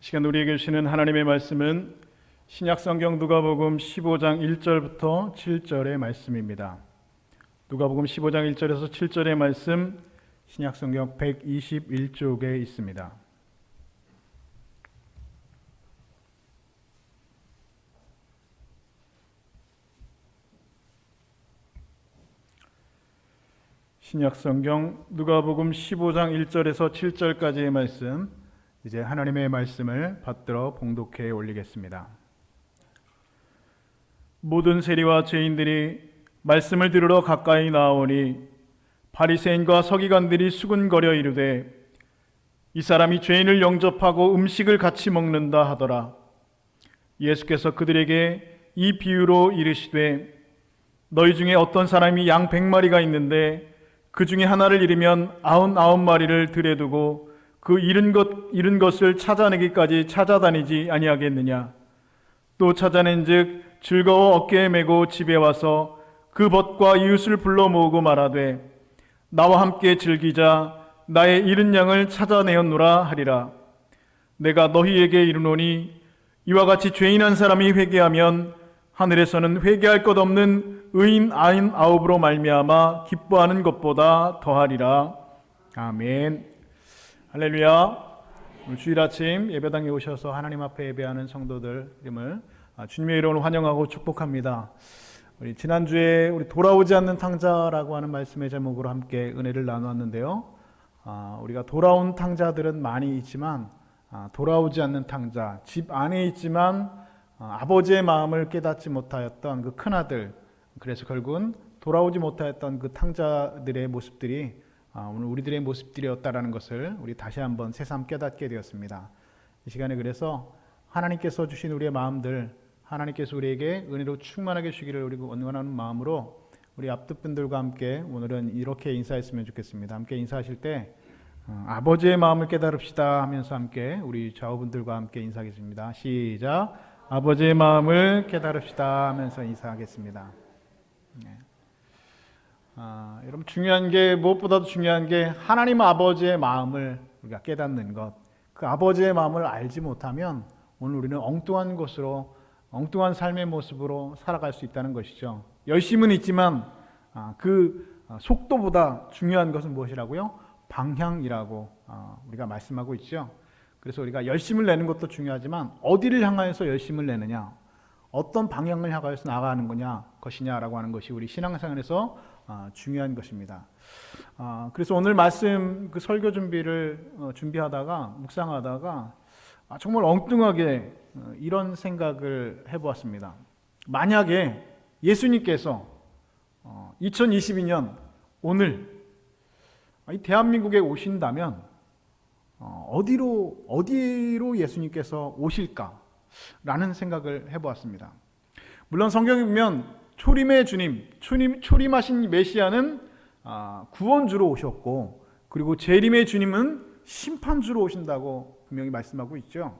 시간 우리에게 주시는 하나님의 말씀은 신약성경 누가복음 15장 1절부터 7절의 말씀입니다. 누가복음 15장 1절에서 7절의 말씀 신약성경 121쪽에 있습니다. 신약성경 누가복음 15장 1절에서 7절까지의 말씀, 이제 하나님의 말씀을 받들어 봉독해 올리겠습니다. 모든 세리와 죄인들이 말씀을 들으러 가까이 나오니 바리새인과 서기관들이 수군거려 이르되 이 사람이 죄인을 영접하고 음식을 같이 먹는다 하더라. 예수께서 그들에게 이 비유로 이르시되 너희 중에 어떤 사람이 양 100마리가 있는데 그 중에 하나를 잃으면 99마리를 들여 두고 그 잃은 것을 찾아내기까지 찾아다니지 아니하겠느냐. 또 찾아낸즉 즐거워 어깨에 메고 집에 와서 그 벗과 이웃을 불러 모으고 말하되 나와 함께 즐기자. 나의 잃은 양을 찾아내었노라 하리라. 내가 너희에게 이르노니 이와 같이 죄인 한 사람이 회개하면 하늘에서는 회개할 것 없는 의인 99으로 말미암아 기뻐하는 것보다 더하리라. 아멘. 할렐루야. 오늘 주일 아침 예배당에 오셔서 하나님 앞에 예배하는 성도들 이름을 주님의 이름으로 환영하고 축복합니다. 우리 지난주에 우리 돌아오지 않는 탕자라고 하는 말씀의 제목으로 함께 은혜를 나누었는데요. 우리가 돌아온 탕자들은 많이 있지만 돌아오지 않는 탕자, 집 안에 있지만 아버지의 마음을 깨닫지 못하였던 그 큰아들, 그래서 결국은 돌아오지 못하였던 그 탕자들의 모습들이 오늘 우리들의 모습들이었다라는 것을 우리 다시 한번 새삼 깨닫게 되었습니다. 이 시간에 그래서 하나님께서 주신 우리의 마음들, 하나님께서 우리에게 은혜로 충만하게 주기를 우리 원하는 마음으로 우리 앞뒤 분들과 함께 오늘은 이렇게 인사했으면 좋겠습니다. 함께 인사하실 때 아버지의 마음을 깨달읍시다 하면서 함께 우리 좌우분들과 함께 인사하겠습니다. 시작. 아버지의 마음을 깨달읍시다 하면서 인사하겠습니다. 네. 여러분, 중요한 게, 무엇보다도 중요한 게 하나님 아버지의 마음을 우리가 깨닫는 것. 그 아버지의 마음을 알지 못하면 오늘 우리는 엉뚱한 것으로, 엉뚱한 삶의 모습으로 살아갈 수 있다는 것이죠. 열심은 있지만 그 속도보다 중요한 것은 무엇이라고요? 방향이라고 우리가 말씀하고 있죠. 그래서 우리가 열심을 내는 것도 중요하지만 어디를 향하여서 열심을 내느냐, 어떤 방향을 향하여서 나가는 것이냐라고 하는 것이 우리 신앙생활에서 중요한 것입니다. 그래서 오늘 말씀 그 설교 준비를 준비하다가 묵상하다가 정말 엉뚱하게 이런 생각을 해보았습니다. 만약에 예수님께서 2022년 오늘 이 대한민국에 오신다면 어디로 예수님께서 오실까라는 생각을 해보았습니다. 물론 성경에 보면 초림의 주님, 초림하신 메시아는 구원주로 오셨고, 그리고 재림의 주님은 심판주로 오신다고 분명히 말씀하고 있죠.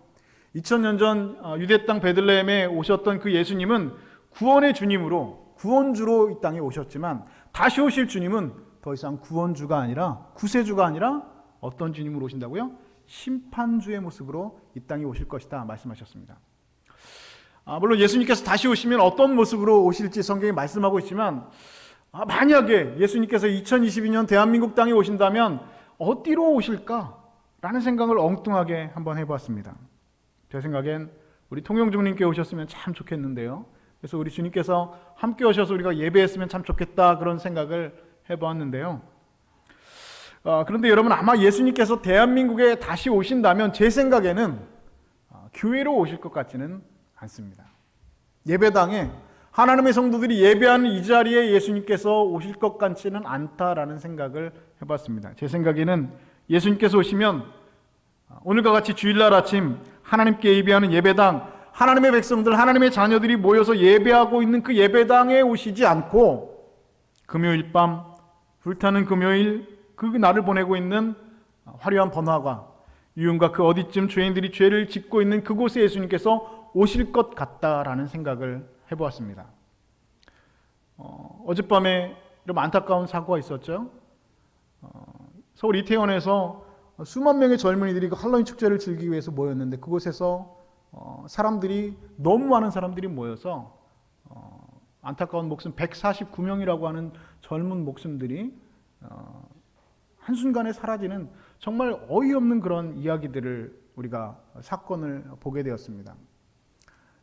2000년 전 유대 땅 베들레헴에 오셨던 그 예수님은 구원의 주님으로, 구원주로 이 땅에 오셨지만 다시 오실 주님은 더 이상 구원주가 아니라, 구세주가 아니라 어떤 주님으로 오신다고요? 심판주의 모습으로 이 땅에 오실 것이다 말씀하셨습니다. 물론 예수님께서 다시 오시면 어떤 모습으로 오실지 성경이 말씀하고 있지만 만약에 예수님께서 2022년 대한민국 땅에 오신다면 어디로 오실까라는 생각을 엉뚱하게 한번 해보았습니다. 제 생각엔 우리 통영주님께 오셨으면 참 좋겠는데요. 그래서 우리 주님께서 함께 오셔서 우리가 예배했으면 참 좋겠다, 그런 생각을 해보았는데요. 그런데 여러분, 아마 예수님께서 대한민국에 다시 오신다면 제 생각에는 교회로 오실 것 같지는 않습니다. 예배당에 하나님의 성도들이 예배하는 이 자리에 예수님께서 오실 것 같지는 않다라는 생각을 해봤습니다. 제 생각에는 예수님께서 오시면 오늘과 같이 주일날 아침 하나님께 예배하는 예배당, 하나님의 백성들, 하나님의 자녀들이 모여서 예배하고 있는 그 예배당에 오시지 않고 금요일 밤, 불타는 금요일 그 날을 보내고 있는 화려한 번화가, 유흥가 그 어디쯤 죄인들이 죄를 짓고 있는 그곳에 예수님께서 오실 것 같다라는 생각을 해보았습니다. 어젯밤에 좀 안타까운 사고가 있었죠. 서울 이태원에서 수만 명의 젊은이들이 그 할로윈 축제를 즐기기 위해서 모였는데 그곳에서 사람들이 너무 많은 사람들이 모여서 안타까운 목숨 149명이라고 하는 젊은 목숨들이 한순간에 사라지는 정말 어이없는 그런 이야기들을 우리가 사건을 보게 되었습니다.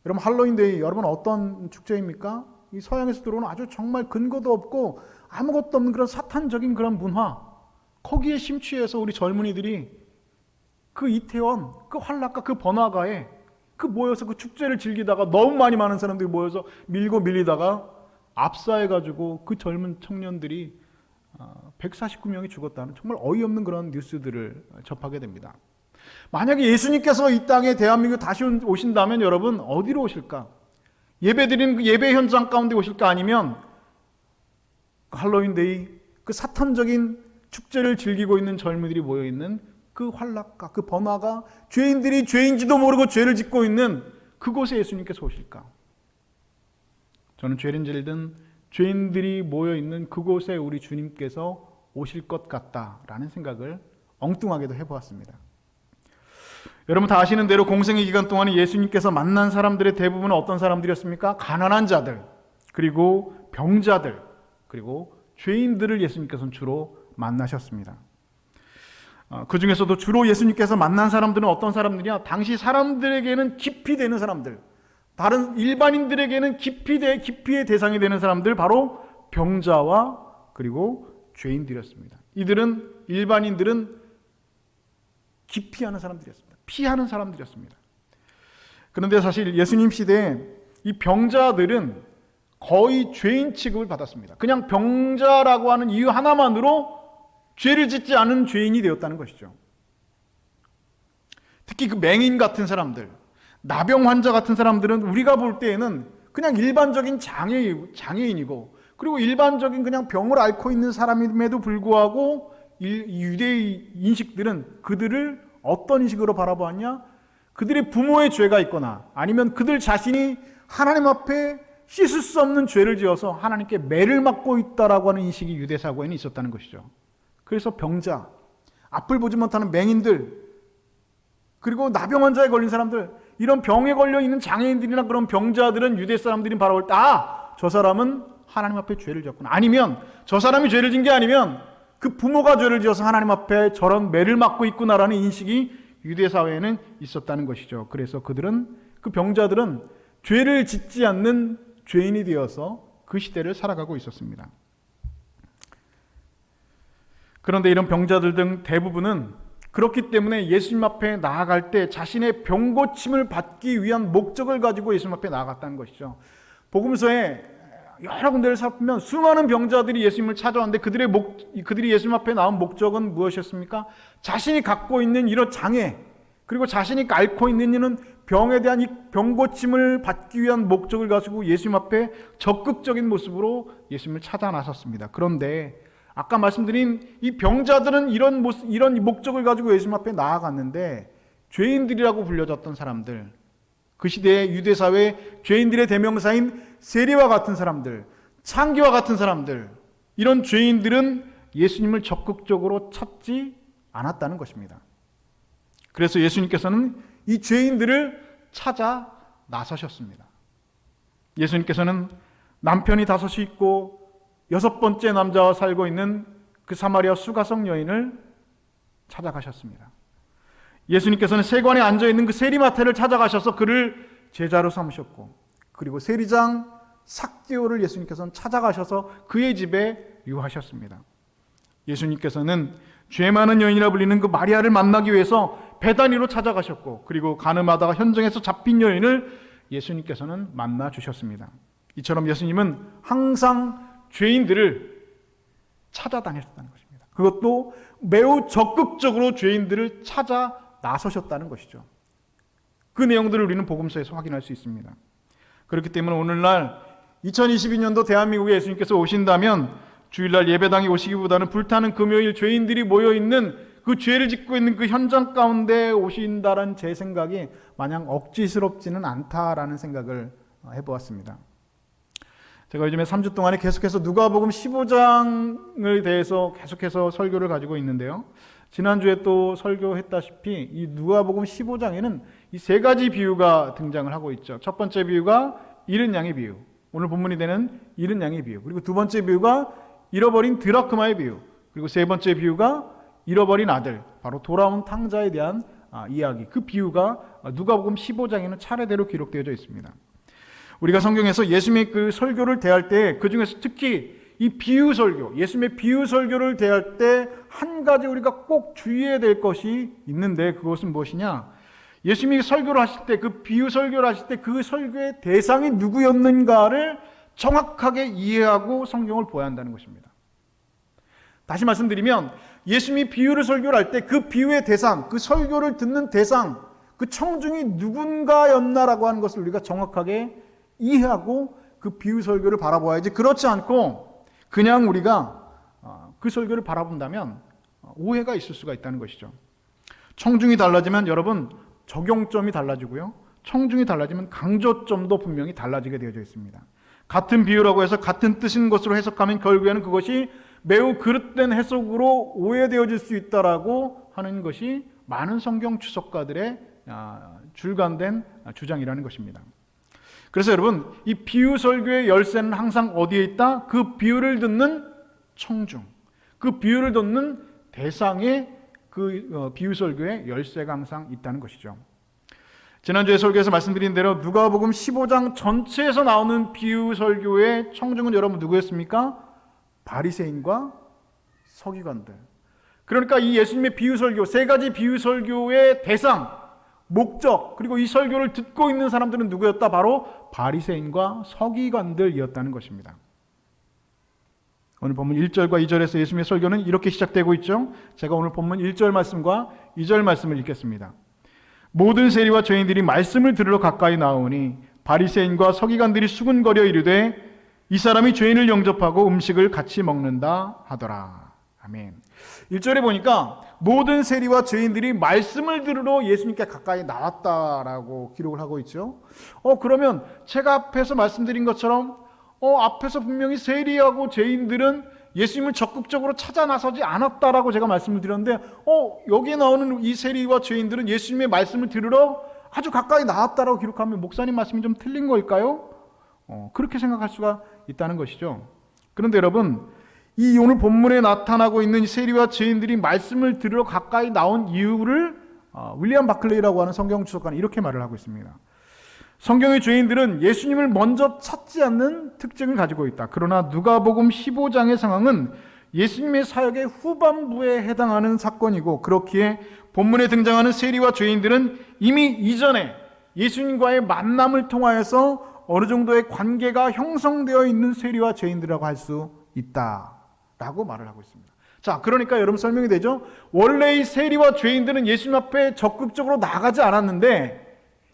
여러분, 할로윈데이 여러분 어떤 축제입니까? 이 서양에서 들어오는 아주 정말 근거도 없고 아무것도 없는 그런 사탄적인 그런 문화, 거기에 심취해서 우리 젊은이들이 그 이태원, 그 환락가, 그 번화가에 모여서 그 축제를 즐기다가 너무 많은 사람들이 모여서 밀고 밀리다가 압사해가지고 그 젊은 청년들이 149명이 죽었다는 정말 어이없는 그런 뉴스들을 접하게 됩니다. 만약에 예수님께서 이 땅에 대한민국에 다시 오신다면 여러분 어디로 오실까? 예배드리는 그 예배 현장 가운데 오실까? 아니면 할로윈데이 그 사탄적인 축제를 즐기고 있는 젊은이들이 모여있는 그 환락가, 그 번화가, 죄인들이 죄인지도 모르고 죄를 짓고 있는 그곳에 예수님께서 오실까? 저는 죄는 질든 죄인들이 모여있는 그곳에 우리 주님께서 오실 것 같다라는 생각을 엉뚱하게도 해보았습니다. 여러분 다 아시는 대로 공생의 기간 동안에 예수님께서 만난 사람들의 대부분은 어떤 사람들이었습니까? 가난한 자들, 그리고 병자들, 그리고 죄인들을 예수님께서는 주로 만나셨습니다. 그 중에서도 주로 예수님께서 만난 사람들은 어떤 사람들이냐? 당시 사람들에게는 깊이 되는 사람들, 다른 일반인들에게는 깊이의 대상이 되는 사람들, 바로 병자와 그리고 죄인들이었습니다. 일반인들은 기피하는 사람들이었습니다. 피하는 사람들이었습니다. 그런데 사실 예수님 시대에 이 병자들은 거의 죄인 취급을 받았습니다. 그냥 병자라고 하는 이유 하나만으로 죄를 짓지 않은 죄인이 되었다는 것이죠. 특히 그 맹인 같은 사람들, 나병 환자 같은 사람들은 우리가 볼 때에는 그냥 일반적인 장애인이고, 그리고 일반적인 그냥 병을 앓고 있는 사람임에도 불구하고 유대의 인식들은 그들을 어떤 인식으로 바라보았냐? 그들의 부모의 죄가 있거나 아니면 그들 자신이 하나님 앞에 씻을 수 없는 죄를 지어서 하나님께 매를 맞고 있다라고 하는 인식이 유대 사고에는 있었다는 것이죠. 그래서 병자, 앞을 보지 못하는 맹인들, 그리고 나병 환자에 걸린 사람들, 이런 병에 걸려 있는 장애인들이나 그런 병자들은 유대 사람들이 바라볼 때 저 사람은 하나님 앞에 죄를 지었구나. 아니면 저 사람이 죄를 진 게 아니면 그 부모가 죄를 지어서 하나님 앞에 저런 매를 맞고 있구나라는 인식이 유대 사회에는 있었다는 것이죠. 그래서 그 병자들은 죄를 짓지 않는 죄인이 되어서 그 시대를 살아가고 있었습니다. 그런데 이런 병자들 등 대부분은 그렇기 때문에 예수님 앞에 나아갈 때 자신의 병고침을 받기 위한 목적을 가지고 예수님 앞에 나아갔다는 것이죠. 복음서에 여러 군데를 살피면 수많은 병자들이 예수님을 찾아왔는데 그들이 예수님 앞에 나온 목적은 무엇이었습니까? 자신이 갖고 있는 이런 장애, 그리고 자신이 앓고 있는 이런 병에 대한 이 병고침을 받기 위한 목적을 가지고 예수님 앞에 적극적인 모습으로 예수님을 찾아 나섰습니다. 그런데 아까 말씀드린 이 병자들은 이런 목적을 가지고 예수님 앞에 나아갔는데, 죄인들이라고 불려졌던 사람들, 그 시대의 유대사회 죄인들의 대명사인 세리와 같은 사람들, 창기와 같은 사람들, 이런 죄인들은 예수님을 적극적으로 찾지 않았다는 것입니다. 그래서 예수님께서는 이 죄인들을 찾아 나서셨습니다. 예수님께서는 남편이 5이 있고 6번째 남자와 살고 있는 그 사마리아 수가성 여인을 찾아가셨습니다. 예수님께서는 세관에 앉아있는 그 세리마태를 찾아가셔서 그를 제자로 삼으셨고, 그리고 세리장 삭개오를 예수님께서는 찾아가셔서 그의 집에 유하셨습니다. 예수님께서는 죄 많은 여인이라 불리는 그 마리아를 만나기 위해서 베다니로 찾아가셨고, 그리고 가늠하다가 현장에서 잡힌 여인을 예수님께서는 만나 주셨습니다. 이처럼 예수님은 항상 죄인들을 찾아다녔다는 것입니다. 그것도 매우 적극적으로 죄인들을 찾아 나서셨다는 것이죠. 그 내용들을 우리는 복음서에서 확인할 수 있습니다. 그렇기 때문에 오늘날 2022년도 대한민국에 예수님께서 오신다면 주일날 예배당에 오시기보다는 불타는 금요일 죄인들이 모여있는 그 죄를 짓고 있는 그 현장 가운데 오신다는 제 생각이 마냥 억지스럽지는 않다라는 생각을 해보았습니다. 제가 요즘에 3주 동안에 계속해서 누가복음 15장을 대해서 계속해서 설교를 가지고 있는데요. 지난주에 또 설교했다시피 이 누가복음 15장에는 이 세 가지 비유가 등장을 하고 있죠. 첫 번째 비유가 잃은 양의 비유, 오늘 본문이 되는 잃은 양의 비유, 그리고 두 번째 비유가 잃어버린 드라크마의 비유, 그리고 세 번째 비유가 잃어버린 아들, 바로 돌아온 탕자에 대한 이야기, 그 비유가 누가복음 15장에는 차례대로 기록되어져 있습니다. 우리가 성경에서 예수님의 그 설교를 대할 때 그 중에서 특히 이 비유 설교, 예수님의 비유 설교를 대할 때 한 가지 우리가 꼭 주의해야 될 것이 있는데 그것은 무엇이냐? 예수님이 설교를 하실 때, 그 비유 설교를 하실 때 그 설교의 대상이 누구였는가를 정확하게 이해하고 성경을 보아야 한다는 것입니다. 다시 말씀드리면 예수님이 비유를 설교를 할 때 그 비유의 대상, 그 설교를 듣는 대상, 그 청중이 누군가였나라고 하는 것을 우리가 정확하게 이해하고 그 비유 설교를 바라보아야지, 그렇지 않고 그냥 우리가 그 설교를 바라본다면 오해가 있을 수가 있다는 것이죠. 청중이 달라지면 여러분 적용점이 달라지고요, 청중이 달라지면 강조점도 분명히 달라지게 되어져 있습니다. 같은 비유라고 해서 같은 뜻인 것으로 해석하면 결국에는 그것이 매우 그릇된 해석으로 오해되어질 수 있다라고 하는 것이 많은 성경 주석가들의 줄간된 주장이라는 것입니다. 그래서 여러분, 이 비유 설교의 열쇠는 항상 어디에 있다? 그 비유를 듣는 청중, 그 비유를 듣는 대상에 그 비유 설교의 열쇠가 항상 있다는 것이죠. 지난주에 설교에서 말씀드린 대로 누가복음 15장 전체에서 나오는 비유 설교의 청중은 여러분 누구였습니까? 바리새인과 서기관들. 그러니까 이 예수님의 비유 설교, 세 가지 비유 설교의 대상, 목적, 그리고 이 설교를 듣고 있는 사람들은 누구였다? 바로 바리새인과 서기관들이었다는 것입니다. 오늘 본문 1절과 2절에서 예수님의 설교는 이렇게 시작되고 있죠. 제가 오늘 본문 1절 말씀과 2절 말씀을 읽겠습니다. 모든 세리와 죄인들이 말씀을 들으러 가까이 나오니 바리새인과 서기관들이 수군거려 이르되 이 사람이 죄인을 영접하고 음식을 같이 먹는다 하더라. 아멘. 1절에 보니까 모든 세리와 죄인들이 말씀을 들으러 예수님께 가까이 나왔다라고 기록을 하고 있죠. 그러면 제가 앞에서 말씀드린 것처럼 앞에서 분명히 세리하고 죄인들은 예수님을 적극적으로 찾아 나서지 않았다라고 제가 말씀을 드렸는데 여기에 나오는 이 세리와 죄인들은 예수님의 말씀을 들으러 아주 가까이 나왔다라고 기록하면 목사님 말씀이 좀 틀린 걸까요? 그렇게 생각할 수가 있다는 것이죠. 그런데 여러분, 이 오늘 본문에 나타나고 있는 세리와 죄인들이 말씀을 들으러 가까이 나온 이유를 윌리엄 바클레이라고 하는 성경 주석가는 이렇게 말을 하고 있습니다. 성경의 죄인들은 예수님을 먼저 찾지 않는 특징을 가지고 있다. 그러나 누가복음 15장의 상황은 예수님의 사역의 후반부에 해당하는 사건이고, 그렇기에 본문에 등장하는 세리와 죄인들은 이미 이전에 예수님과의 만남을 통하여서 어느 정도의 관계가 형성되어 있는 세리와 죄인들이라고 할 수 있다라고 말을 하고 있습니다. 자, 그러니까 여러분 설명이 되죠? 원래 이 세리와 죄인들은 예수님 앞에 적극적으로 나가지 않았는데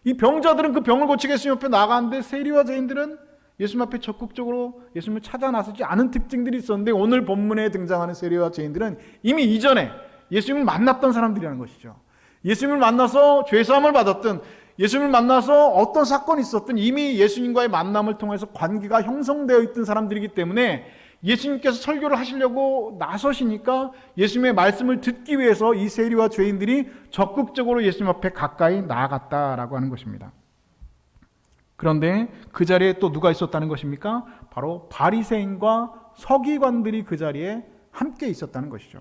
이 병자들은 그 병을 고치게 예수님 앞에 나가는데 세리와 죄인들은 예수님 앞에 적극적으로 예수님을 찾아 나서지 않은 특징들이 있었는데, 오늘 본문에 등장하는 세리와 죄인들은 이미 이전에 예수님을 만났던 사람들이라는 것이죠. 예수님을 만나서 죄사함을 받았든 예수님을 만나서 어떤 사건이 있었든 이미 예수님과의 만남을 통해서 관계가 형성되어 있던 사람들이기 때문에 예수님께서 설교를 하시려고 나서시니까 예수님의 말씀을 듣기 위해서 이 세리와 죄인들이 적극적으로 예수님 앞에 가까이 나아갔다라고 하는 것입니다. 그런데 그 자리에 또 누가 있었다는 것입니까? 바로 바리새인과 서기관들이 그 자리에 함께 있었다는 것이죠.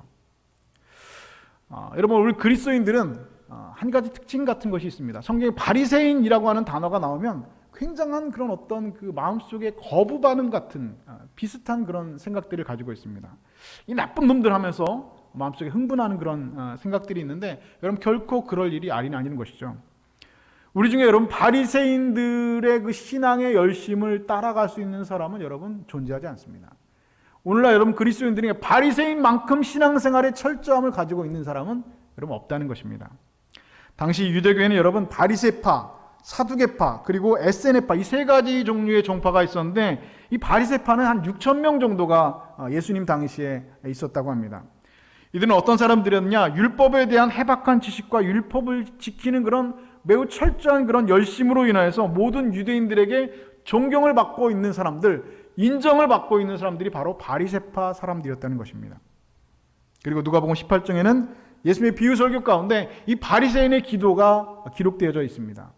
여러분, 우리 그리스도인들은 한 가지 특징 같은 것이 있습니다. 성경에 바리새인이라고 하는 단어가 나오면 굉장한 그런 어떤 그 마음속에 거부 반응 같은 비슷한 그런 생각들을 가지고 있습니다. 이 나쁜 놈들 하면서 마음속에 흥분하는 그런 생각들이 있는데, 여러분 결코 그럴 일이 아니는 것이죠. 우리 중에 여러분 바리새인들의 그 신앙의 열심을 따라갈 수 있는 사람은 여러분 존재하지 않습니다. 오늘날 여러분 그리스도인들이 바리새인만큼 신앙생활의 철저함을 가지고 있는 사람은 여러분 없다는 것입니다. 당시 유대교회는 여러분 바리새파, 사두개파, 그리고 에세네파, 이 세 가지 종류의 종파가 있었는데 이 바리새파는 한 6천 명 정도가 예수님 당시에 있었다고 합니다. 이들은 어떤 사람들이었냐? 율법에 대한 해박한 지식과 율법을 지키는 그런 매우 철저한 그런 열심으로 인하여서 모든 유대인들에게 존경을 받고 있는 사람들, 인정을 받고 있는 사람들이 바로 바리새파 사람들이었다는 것입니다. 그리고 누가복음 18장에는 예수님의 비유 설교 가운데 이 바리새인의 기도가 기록되어져 있습니다.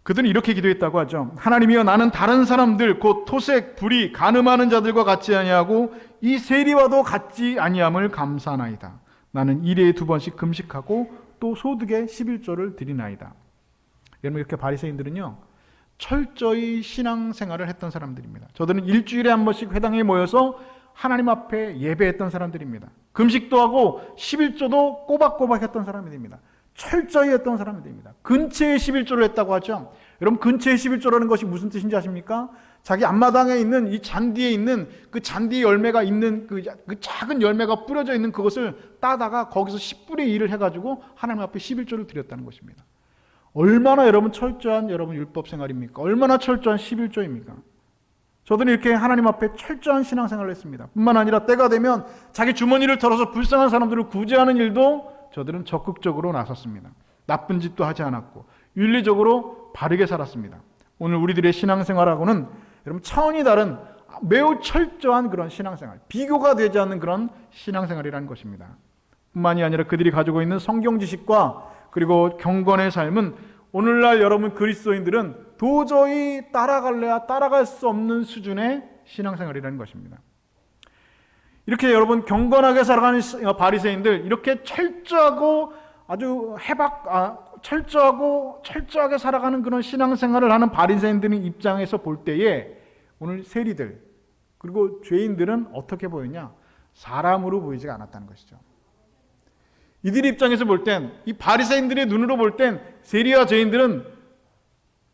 그들은 이렇게 기도했다고 하죠. 하나님이여, 나는 다른 사람들 곧 토색, 불의, 간음하는 자들과 같지 아니하고 이 세리와도 같지 아니함을 감사하나이다. 나는 일에 2번씩 금식하고 또 소득의 11조를 드리나이다. 여러분, 이렇게 바리새인들은요, 철저히 신앙생활을 했던 사람들입니다. 저들은 일주일에 한 번씩 회당에 모여서 하나님 앞에 예배했던 사람들입니다. 금식도 하고 11조도 꼬박꼬박 했던 사람들입니다. 철저히 했던 사람들입니다. 근체의 11조를 했다고 하죠. 여러분, 근체의 11조라는 것이 무슨 뜻인지 아십니까? 자기 앞마당에 있는 이 잔디에 있는 그 잔디 열매가 있는 그 작은 열매가 뿌려져 있는 그것을 따다가 거기서 10분의 1을 해가지고 하나님 앞에 11조를 드렸다는 것입니다. 얼마나 여러분 철저한 여러분 율법 생활입니까? 얼마나 철저한 11조입니까? 저들은 이렇게 하나님 앞에 철저한 신앙생활을 했습니다. 뿐만 아니라 때가 되면 자기 주머니를 털어서 불쌍한 사람들을 구제하는 일도 저들은 적극적으로 나섰습니다. 나쁜 짓도 하지 않았고 윤리적으로 바르게 살았습니다. 오늘 우리들의 신앙생활하고는 여러분 차원이 다른 매우 철저한 그런 신앙생활, 비교가 되지 않는 그런 신앙생활이라는 것입니다. 뿐만이 아니라 그들이 가지고 있는 성경 지식과 그리고 경건의 삶은 오늘날 여러분 그리스도인들은 도저히 따라갈래야 따라갈 수 없는 수준의 신앙생활이라는 것입니다. 이렇게 여러분 경건하게 살아가는 바리새인들, 이렇게 철저하고 아주 철저하게 살아가는 그런 신앙생활을 하는 바리새인들의 입장에서 볼 때에 오늘 세리들 그리고 죄인들은 어떻게 보였냐? 사람으로 보이지가 않았다는 것이죠. 이들의 입장에서 볼 땐, 이 바리새인들의 눈으로 볼 땐 세리와 죄인들은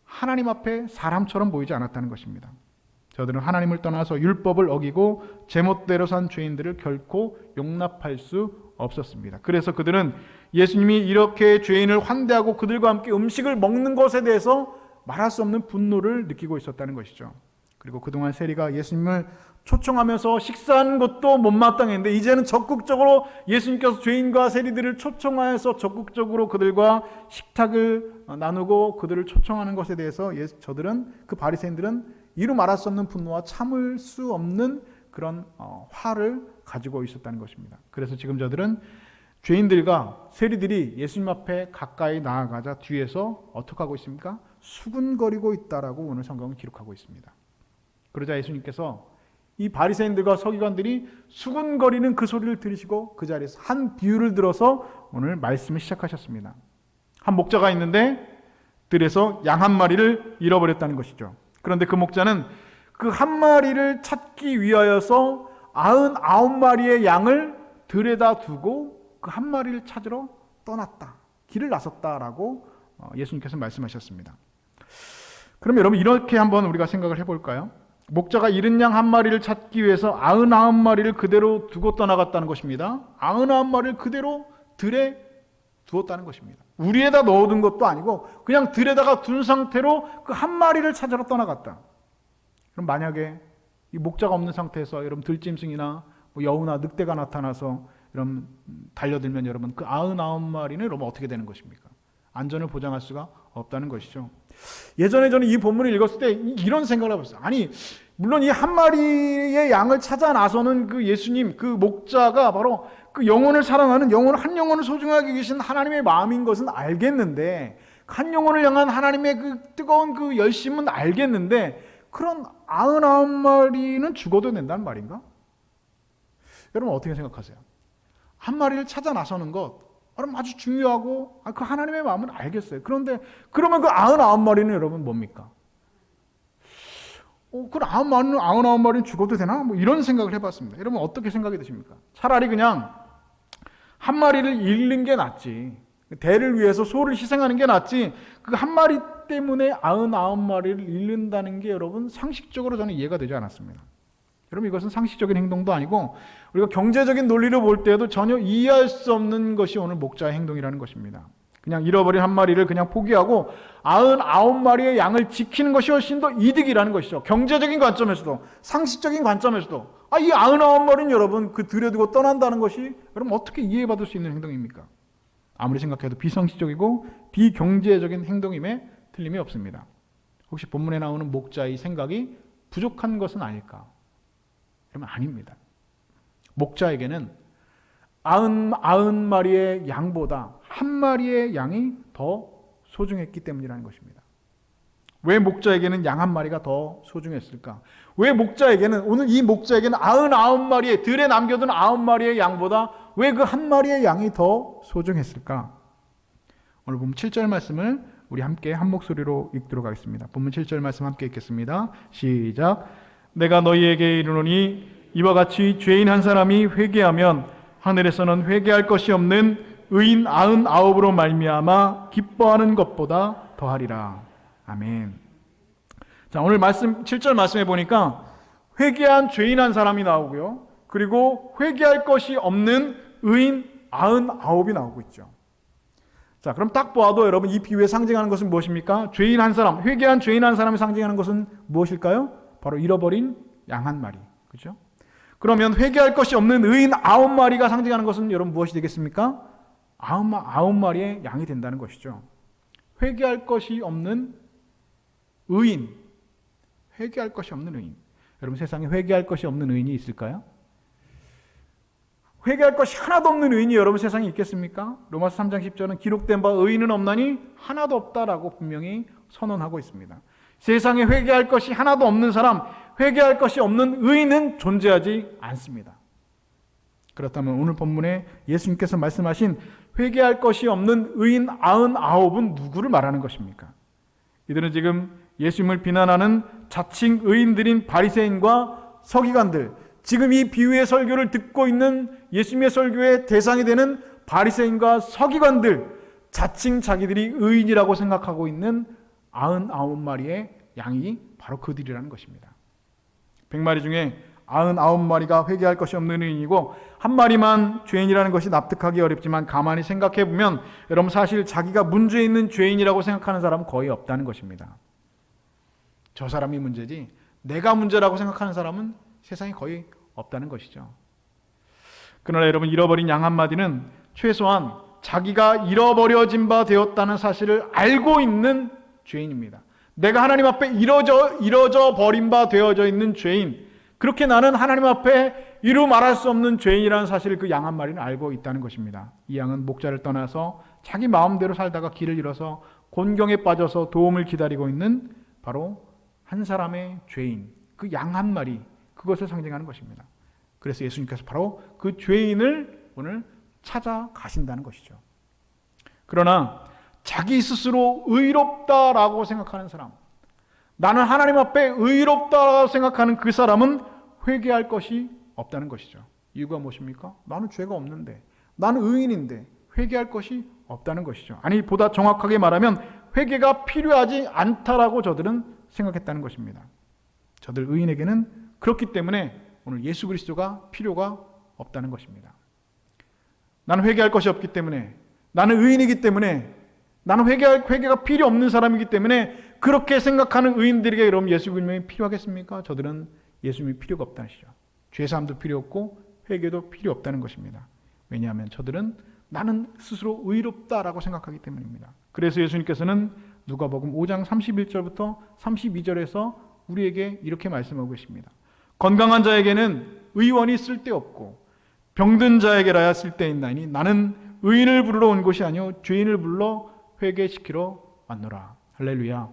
하나님 앞에 사람처럼 보이지 않았다는 것입니다. 저들은 하나님을 떠나서 율법을 어기고 제멋대로 산 죄인들을 결코 용납할 수 없었습니다. 그래서 그들은 예수님이 이렇게 죄인을 환대하고 그들과 함께 음식을 먹는 것에 대해서 말할 수 없는 분노를 느끼고 있었다는 것이죠. 그리고 그동안 세리가 예수님을 초청하면서 식사하는 것도 못마땅했는데 이제는 적극적으로 예수님께서 죄인과 세리들을 초청하여서 적극적으로 그들과 식탁을 나누고 그들을 초청하는 것에 대해서 저들은, 그 바리새인들은 이루 말할 수 없는 분노와 참을 수 없는 그런 화를 가지고 있었다는 것입니다. 그래서 지금 저들은 죄인들과 세리들이 예수님 앞에 가까이 나아가자 뒤에서 어떻게 하고 있습니까? 수군거리고 있다라고 오늘 성경은 기록하고 있습니다. 그러자 예수님께서 이 바리새인들과 서기관들이 수군거리는 그 소리를 들으시고 그 자리에서 한 비유를 들어서 오늘 말씀을 시작하셨습니다. 한 목자가 있는데 들에서 양 한 마리를 잃어버렸다는 것이죠. 그런데 그 목자는 그 한 마리를 찾기 위하여서 99마리의 양을 들에다 두고 그 한 마리를 찾으러 떠났다. 길을 나섰다라고 예수님께서 말씀하셨습니다. 그럼 여러분 이렇게 한번 우리가 생각을 해볼까요? 목자가 잃은 양 한 마리를 찾기 위해서 99마리를 그대로 두고 떠나갔다는 것입니다. 99마리를 그대로 들에 두었다는 것입니다. 우리에다 넣어둔 것도 아니고 그냥 들에다가 둔 상태로 그 한 마리를 찾으러 떠나갔다. 그럼 만약에 이 목자가 없는 상태에서 여러분 들짐승이나 여우나 늑대가 나타나서 여러분 달려들면 여러분 그 99마리는 여러분 어떻게 되는 것입니까? 안전을 보장할 수가 없다는 것이죠. 예전에 저는 이 본문을 읽었을 때 이런 생각을 해봤어요. 아니 물론 이 한 마리의 양을 찾아 나서는 그 예수님, 그 목자가 바로 그 영혼을 사랑하는 한 영혼을 소중하게 계신 하나님의 마음인 것은 알겠는데, 한 영혼을 향한 하나님의 그 뜨거운 그 열심은 알겠는데 그런 99마리는 죽어도 된다는 말인가? 여러분 어떻게 생각하세요? 한 마리를 찾아 나서는 것 여러분 아주 중요하고 그 하나님의 마음은 알겠어요. 그런데 그러면 그 99마리는 여러분 뭡니까? 그 99마리는 죽어도 되나? 이런 생각을 해봤습니다. 여러분 어떻게 생각이 드십니까? 차라리 그냥 한 마리를 잃는 게 낫지. 대를 위해서 소를 희생하는 게 낫지. 그 한 마리 때문에 99마리를 잃는다는 게 여러분 상식적으로 저는 이해가 되지 않았습니다. 여러분 이것은 상식적인 행동도 아니고 우리가 경제적인 논리로 볼 때에도 전혀 이해할 수 없는 것이 오늘 목자의 행동이라는 것입니다. 그냥 잃어버린 한 마리를 그냥 포기하고 99마리의 양을 지키는 것이 훨씬 더 이득이라는 것이죠. 경제적인 관점에서도 상식적인 관점에서도 이 99마리는 여러분 그 들여두고 떠난다는 것이 여러분 어떻게 이해받을 수 있는 행동입니까? 아무리 생각해도 비상식적이고 비경제적인 행동임에 틀림이 없습니다. 혹시 본문에 나오는 목자의 생각이 부족한 것은 아닐까? 그러면 아닙니다. 목자에게는 90마리의 양보다 한 마리의 양이 더 소중했기 때문이라는 것입니다. 왜 목자에게는 양 한 마리가 더 소중했을까? 왜 목자에게는, 오늘 이 목자에게는 99마리의, 들에 남겨둔 9마리의 양보다 왜 그 한 마리의 양이 더 소중했을까? 오늘 본문 7절 말씀을 우리 함께 한 목소리로 읽도록 하겠습니다. 본문 7절 말씀 함께 읽겠습니다. 시작. 내가 너희에게 이르노니 이와 같이 죄인 한 사람이 회개하면 하늘에서는 회개할 것이 없는 의인 99으로 말미암아 기뻐하는 것보다 더하리라. 아멘. 자, 오늘 말씀 7절 말씀해 보니까 회개한 죄인 한 사람이 나오고요. 그리고 회개할 것이 없는 의인 99이 나오고 있죠. 자, 그럼 딱 보아도 여러분 이 비유에 상징하는 것은 무엇입니까? 죄인 한 사람, 회개한 죄인 한 사람이 상징하는 것은 무엇일까요? 바로 잃어버린 양 한 마리. 그렇죠? 그러면 회개할 것이 없는 의인 9마리가 상징하는 것은 여러분 무엇이 되겠습니까? 9마리의 양이 된다는 것이죠. 회개할 것이 없는 의인, 회개할 것이 없는 의인. 여러분 세상에 회개할 것이 없는 의인이 있을까요? 회개할 것이 하나도 없는 의인이 여러분 세상에 있겠습니까? 로마서 3장 10절은 기록된 바 의인은 없나니 하나도 없다라고 분명히 선언하고 있습니다. 세상에 회개할 것이 하나도 없는 사람, 회개할 것이 없는 의인은 존재하지 않습니다. 그렇다면 오늘 본문에 예수님께서 말씀하신 회개할 것이 없는 의인 99은 누구를 말하는 것입니까? 이들은 지금 예수님을 비난하는 자칭 의인들인 바리새인과 서기관들, 지금 이 비유의 설교를 듣고 있는 예수님의 설교의 대상이 되는 바리새인과 서기관들, 자칭 자기들이 의인이라고 생각하고 있는 99마리의 양이 바로 그들이라는 것입니다. 100마리 중에 99마리가 회개할 것이 없는 의인이고 한 마리만 죄인이라는 것이 납득하기 어렵지만 가만히 생각해 보면 여러분 사실 자기가 문제 있는 죄인이라고 생각하는 사람은 거의 없다는 것입니다. 저 사람이 문제지 내가 문제라고 생각하는 사람은 세상에 거의 없다는 것이죠. 그러나 여러분 잃어버린 양 한 마리는 최소한 자기가 잃어버려진 바 되었다는 사실을 알고 있는 죄인입니다. 내가 하나님 앞에 잃어져 버린 바 되어져 있는 죄인, 그렇게 나는 하나님 앞에 이루 말할 수 없는 죄인이라는 사실을 그 양 한 마리는 알고 있다는 것입니다. 이 양은 목자를 떠나서 자기 마음대로 살다가 길을 잃어서 곤경에 빠져서 도움을 기다리고 있는 바로 한 사람의 죄인, 그 양 한 마리, 그것을 상징하는 것입니다. 그래서 예수님께서 바로 그 죄인을 오늘 찾아가신다는 것이죠. 그러나 자기 스스로 의롭다라고 생각하는 사람, 나는 하나님 앞에 의롭다라고 생각하는 그 사람은 회개할 것이 없다는 것이죠. 이유가 무엇입니까? 나는 죄가 없는데, 나는 의인인데 회개할 것이 없다는 것이죠. 아니, 보다 정확하게 말하면 회개가 필요하지 않다라고 저들은 생각했다는 것입니다. 저들 의인에게는 그렇기 때문에 오늘 예수 그리스도가 필요가 없다는 것입니다. 나는 회개할 것이 없기 때문에, 나는 의인이기 때문에, 나는 회개가 필요 없는 사람이기 때문에 그렇게 생각하는 의인들에게 여러분 예수님이 필요하겠습니까? 저들은 예수님이 필요가 없다는 것이죠. 죄사함도 필요 없고 회개도 필요 없다는 것입니다. 왜냐하면 저들은 나는 스스로 의롭다라고 생각하기 때문입니다. 그래서 예수님께서는 누가복음 5장 31절부터 32절에서 우리에게 이렇게 말씀하고 계십니다. 건강한 자에게는 의원이 쓸데없고 병든 자에게라야 쓸데있나니 나는 의인을 부르러 온 것이 아니요 죄인을 불러 회개시키러 왔노라. 할렐루야.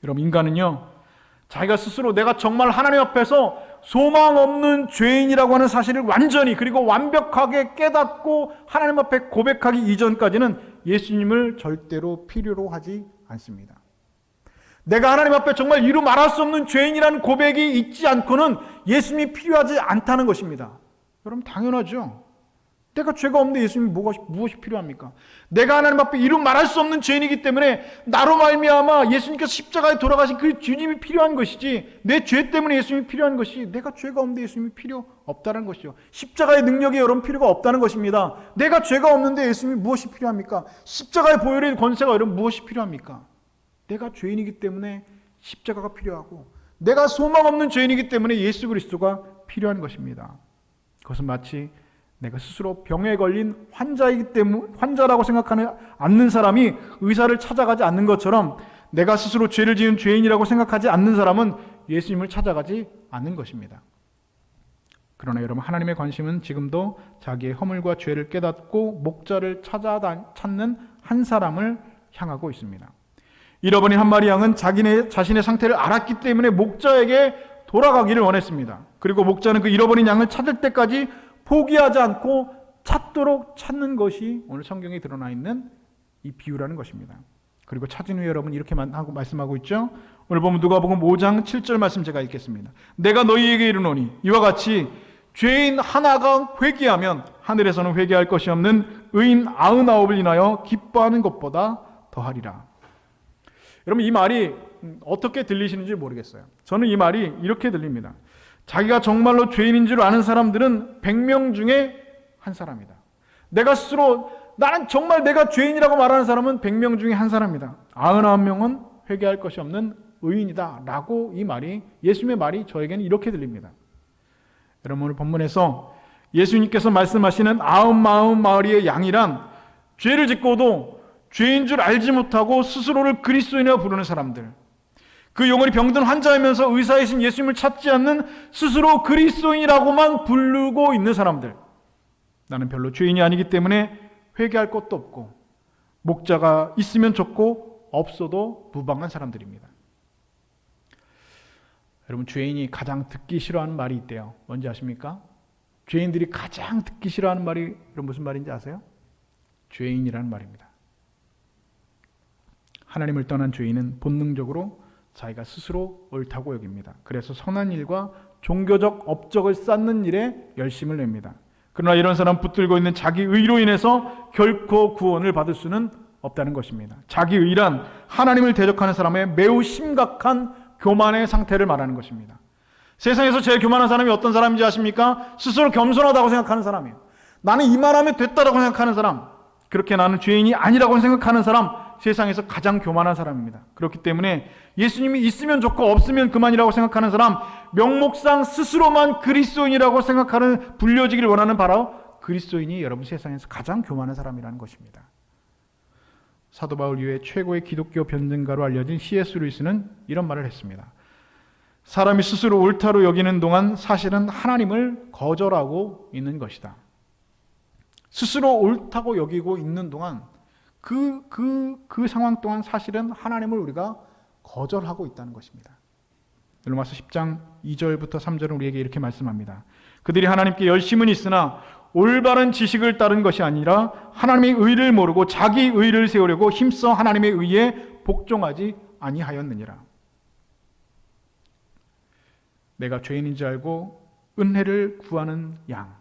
여러분 인간은요, 자기가 스스로 내가 정말 하나님 앞에서 소망 없는 죄인이라고 하는 사실을 완전히 그리고 완벽하게 깨닫고 하나님 앞에 고백하기 이전까지는 예수님을 절대로 필요로 하지 않습니다. 내가 하나님 앞에 정말 이루 말할 수 없는 죄인이라는 고백이 있지 않고는 예수님이 필요하지 않다는 것입니다. 여러분 당연하죠. 내가 죄가 없는데 예수님이 무엇이 필요합니까? 내가 하나님 앞에 이루 말할 수 없는 죄인이기 때문에 나로 말미암아 예수님께서 십자가에 돌아가신 그 주님이 필요한 것이지, 내 죄 때문에 예수님이 필요한 것이, 내가 죄가 없는데 예수님이 필요 없다는 것이죠. 십자가의 능력이 여러분 필요가 없다는 것입니다. 내가 죄가 없는데 예수님이 무엇이 필요합니까? 십자가의 보혈의 권세가 여러분 무엇이 필요합니까? 내가 죄인이기 때문에 십자가가 필요하고 내가 소망 없는 죄인이기 때문에 예수 그리스도가 필요한 것입니다. 그것은 마치 내가 스스로 병에 걸린 환자이기 때문에, 환자라고 생각하지 않는 사람이 의사를 찾아가지 않는 것처럼 내가 스스로 죄를 지은 죄인이라고 생각하지 않는 사람은 예수님을 찾아가지 않는 것입니다. 그러나 여러분, 하나님의 관심은 지금도 자기의 허물과 죄를 깨닫고 목자를 찾는 한 사람을 향하고 있습니다. 잃어버린 한 마리 양은 자신의 상태를 알았기 때문에 목자에게 돌아가기를 원했습니다. 그리고 목자는 그 잃어버린 양을 찾을 때까지 포기하지 않고 찾도록 찾는 것이 오늘 성경에 드러나 있는 이 비유라는 것입니다. 그리고 찾은 후에 여러분 이렇게 말씀하고 있죠. 오늘 보면 누가복음 5장 7절 말씀 제가 읽겠습니다. 내가 너희에게 이르노니 이와 같이 죄인 하나가 회개하면 하늘에서는 회개할 것이 없는 의인 99을 인하여 기뻐하는 것보다 더하리라. 여러분, 이 말이 어떻게 들리시는지 모르겠어요. 저는 이 말이 이렇게 들립니다. 자기가 정말로 죄인인 줄 아는 사람들은 100명 중에 한 사람이다. 내가 스스로 나는 정말 내가 죄인이라고 말하는 사람은 100명 중에 한 사람이다. 99명은 회개할 것이 없는 의인이다 라고 이 말이, 예수님의 말이 저에게는 이렇게 들립니다. 여러분, 오늘 본문에서 예수님께서 말씀하시는 99마리의 양이란 죄를 짓고도 죄인 줄 알지 못하고 스스로를 그리스도인이라고 부르는 사람들, 그 영혼이 병든 환자이면서 의사이신 예수님을 찾지 않는 스스로 그리스도인이라고만 부르고 있는 사람들, 나는 별로 죄인이 아니기 때문에 회개할 것도 없고 목자가 있으면 좋고 없어도 무방한 사람들입니다. 여러분, 죄인이 가장 듣기 싫어하는 말이 있대요. 뭔지 아십니까? 죄인들이 가장 듣기 싫어하는 말이 여러분 무슨 말인지 아세요? 죄인이라는 말입니다. 하나님을 떠난 죄인은 본능적으로 자기가 스스로 옳다고 여깁니다. 그래서 선한 일과 종교적 업적을 쌓는 일에 열심을 냅니다. 그러나 이런 사람 붙들고 있는 자기 의로 인해서 결코 구원을 받을 수는 없다는 것입니다. 자기 의란 하나님을 대적하는 사람의 매우 심각한 교만의 상태를 말하는 것입니다. 세상에서 제일 교만한 사람이 어떤 사람인지 아십니까? 스스로 겸손하다고 생각하는 사람이에요. 나는 이 말하면 됐다라고 생각하는 사람, 그렇게 나는 죄인이 아니라고 생각하는 사람, 세상에서 가장 교만한 사람입니다. 그렇기 때문에 예수님이 있으면 좋고 없으면 그만이라고 생각하는 사람, 명목상 스스로만 그리스도인이라고 생각하는, 불려지기를 원하는 바로 그리스도인이 여러분 세상에서 가장 교만한 사람이라는 것입니다. 사도 바울 이후에 최고의 기독교 변증가로 알려진 C.S. 루이스는 이런 말을 했습니다. 사람이 스스로 옳다로 여기는 동안 사실은 하나님을 거절하고 있는 것이다. 스스로 옳다고 여기고 있는 동안 그 상황 동안 사실은 하나님을 우리가 거절하고 있다는 것입니다. 로마서 10장 2절부터 3절은 우리에게 이렇게 말씀합니다. 그들이 하나님께 열심은 있으나 올바른 지식을 따른 것이 아니라 하나님의 의를 모르고 자기 의를 세우려고 힘써 하나님의 의에 복종하지 아니하였느니라. 내가 죄인인 줄 알고 은혜를 구하는 양,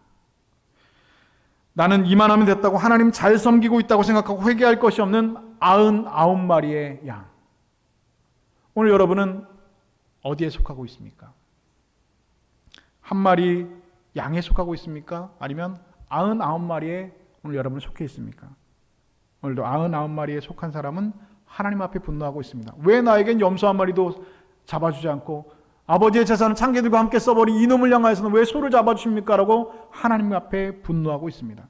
나는 이만하면 됐다고 하나님 잘 섬기고 있다고 생각하고 회개할 것이 없는 99마리의 양. 오늘 여러분은 어디에 속하고 있습니까? 한 마리 양에 속하고 있습니까? 아니면 99마리에 오늘 여러분은 속해 있습니까? 오늘도 99마리에 속한 사람은 하나님 앞에 분노하고 있습니다. 왜 나에겐 염소 한 마리도 잡아주지 않고 아버지의 재산을 창개들과 함께 써버린 이놈을 향하여서는 왜 소를 잡아주십니까? 라고 하나님 앞에 분노하고 있습니다.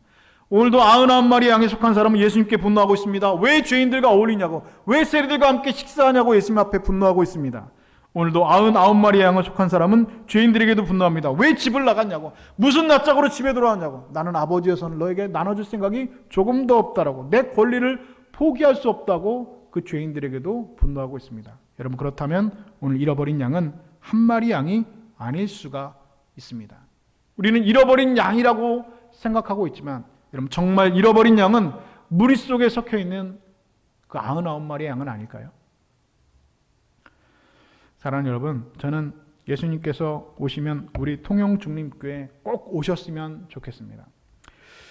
오늘도 99마리 양에 속한 사람은 예수님께 분노하고 있습니다. 왜 죄인들과 어울리냐고, 왜 세리들과 함께 식사하냐고 예수님 앞에 분노하고 있습니다. 오늘도 99마리 양에 속한 사람은 죄인들에게도 분노합니다. 왜 집을 나갔냐고, 무슨 낯짝으로 집에 들어왔냐고, 나는 아버지여서는 너에게 나눠줄 생각이 조금도 없다라고, 내 권리를 포기할 수 없다고 그 죄인들에게도 분노하고 있습니다. 여러분, 그렇다면 오늘 잃어버린 양은 한 마리 양이 아닐 수가 있습니다. 우리는 잃어버린 양이라고 생각하고 있지만 여러분, 정말 잃어버린 양은 무리 속에 섞여 있는 그 99마리의 양은 아닐까요? 사랑하는 여러분, 저는 예수님께서 오시면 우리 통영중림교회 꼭 오셨으면 좋겠습니다.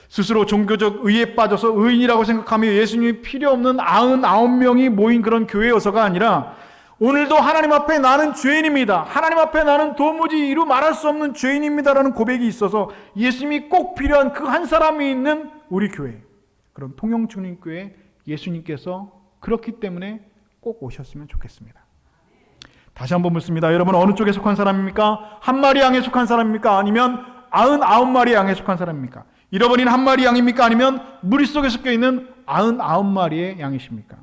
스스로 종교적 의에 빠져서 의인이라고 생각하며 예수님이 필요 없는 99명이 모인 그런 교회여서가 아니라 오늘도 하나님 앞에 나는 죄인입니다, 하나님 앞에 나는 도무지 이루 말할 수 없는 죄인입니다라는 고백이 있어서 예수님이 꼭 필요한 그 한 사람이 있는 우리 교회, 그런 통영중림교회 예수님께서 그렇기 때문에 꼭 오셨으면 좋겠습니다. 다시 한번 묻습니다. 여러분, 어느 쪽에 속한 사람입니까? 한 마리 양에 속한 사람입니까? 아니면 99마리 양에 속한 사람입니까? 잃어버린 한 마리 양입니까? 아니면 무리 속에 섞여 있는 99마리의 양이십니까?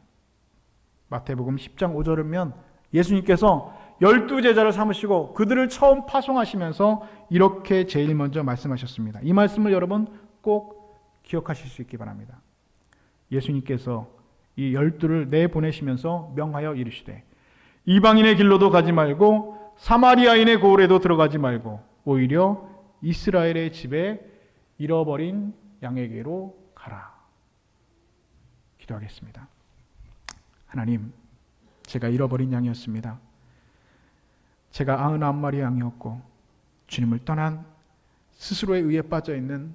마태복음 10장 5절을 보면 예수님께서 12제자를 삼으시고 그들을 처음 파송하시면서 이렇게 제일 먼저 말씀하셨습니다. 이 말씀을 여러분 꼭 기억하실 수 있기 바랍니다. 예수님께서 이 12를 내보내시면서 명하여 이르시되 이방인의 길로도 가지 말고 사마리아인의 고을에도 들어가지 말고 오히려 이스라엘의 집에 잃어버린 양에게로 가라. 기도하겠습니다. 하나님, 제가 잃어버린 양이었습니다. 제가 99마리 양이었고 주님을 떠난 스스로의 의에 빠져있는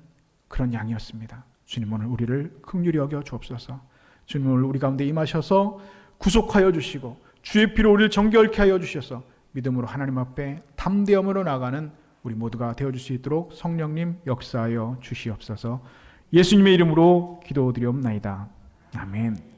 그런 양이었습니다. 주님, 오늘 우리를 긍휼히 여겨 주옵소서. 주님, 오늘 우리 가운데 임하셔서 구속하여 주시고 주의 피로 우리를 정결케 하여 주셔서 믿음으로 하나님 앞에 담대함으로 나가는 우리 모두가 되어줄 수 있도록 성령님 역사하여 주시옵소서. 예수님의 이름으로 기도드리옵나이다. 아멘.